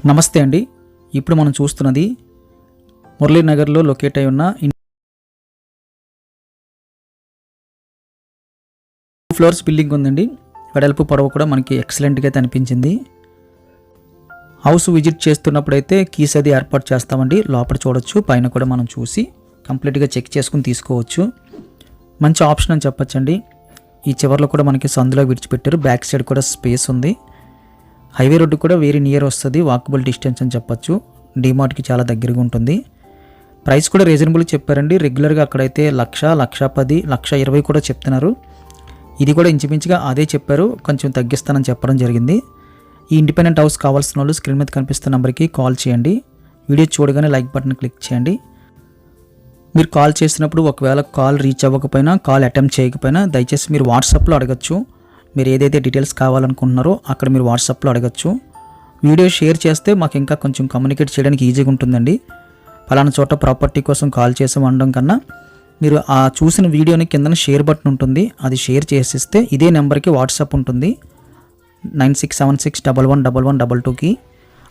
నమస్తే అండి. ఇప్పుడు మనం చూస్తున్నది మురళీనగర్లో లొకేట్ అయి ఉన్న ఫ్లోర్స్ బిల్డింగ్ ఉందండి. వెడల్పు పొడవు కూడా మనకి ఎక్సలెంట్గా అయితే అనిపించింది. హౌస్ విజిట్ చేస్తున్నప్పుడు అయితే కీస్ అది ఏర్పాటు చేస్తామండి. లోపల చూడొచ్చు, పైన కూడా మనం చూసి కంప్లీట్గా చెక్ చేసుకుని తీసుకోవచ్చు. మంచి ఆప్షన్ అని చెప్పచ్చండి. ఈ చివర్లో కూడా మనకి సందులో విడిచిపెట్టారు. బ్యాక్ సైడ్ కూడా స్పేస్ ఉంది. హైవే రోడ్డు కూడా వెరీ నియర్ వస్తుంది. వాకబుల్ డిస్టెన్స్ అని చెప్పచ్చు. డీమార్ట్కి చాలా దగ్గరగా ఉంటుంది. ప్రైస్ కూడా రీజనబుల్ చెప్పారండి. రెగ్యులర్గా అక్కడైతే 1,00,000, 1,10,000, 1,20,000 కూడా చెప్తున్నారు. ఇది కూడా ఇంచుమించుగా అదే చెప్పారు. కొంచెం తగ్గిస్తానని చెప్పడం జరిగింది. ఈ ఇండిపెండెంట్ హౌస్ కావాల్సిన వాళ్ళు స్క్రీన్ మీద కనిపిస్తున్న నెంబర్కి కాల్ చేయండి. వీడియో చూడగానే లైక్ బటన్ క్లిక్ చేయండి. మీరు కాల్ చేసినప్పుడు ఒకవేళ కాల్ రీచ్ అవ్వకపోయినా, కాల్ అటెంప్ట్ చేయకపోయినా దయచేసి మీరు వాట్సాప్లో అడగచ్చు. మీరు ఏదైతే డీటెయిల్స్ కావాలనుకుంటున్నారో అక్కడ మీరు వాట్సాప్లో అడగచ్చు. వీడియో షేర్ చేస్తే మాకు ఇంకా కొంచెం కమ్యూనికేట్ చేయడానికి ఈజీగా ఉంటుందండి. ఫలానా చోట ప్రాపర్టీ కోసం కాల్ చేసి అనడం కన్నా మీరు ఆ చూసిన వీడియోని కింద షేర్ బటన్ ఉంటుంది, అది షేర్ చేసిస్తే ఇదే నెంబర్కి వాట్సాప్ ఉంటుంది 9676111122కి.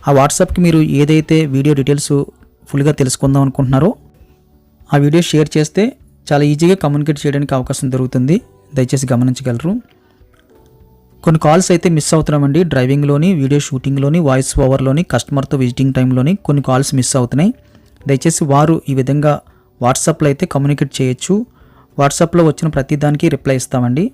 ఆ వాట్సాప్కి మీరు ఏదైతే వీడియో డీటెయిల్స్ ఫుల్గా తెలుసుకుందాం అనుకుంటున్నారో ఆ వీడియో షేర్ చేస్తే చాలా ఈజీగా కమ్యూనికేట్ చేయడానికి అవకాశం దొరుకుతుంది. దయచేసి గమనించగలరు. కొన్ని కాల్స్ అయితే మిస్ అవుతున్నామండి. డ్రైవింగ్లోని, వీడియో షూటింగ్లోని, వాయిస్ ఓవర్లోని, కస్టమర్తో విజిటింగ్ టైంలోని కొన్ని కాల్స్ మిస్ అవుతున్నాయి. దయచేసి వారు ఈ విధంగా వాట్సాప్లో అయితే కమ్యూనికేట్ చేయొచ్చు. వాట్సాప్లో వచ్చిన ప్రతి దానికి రిప్లై ఇస్తామండి.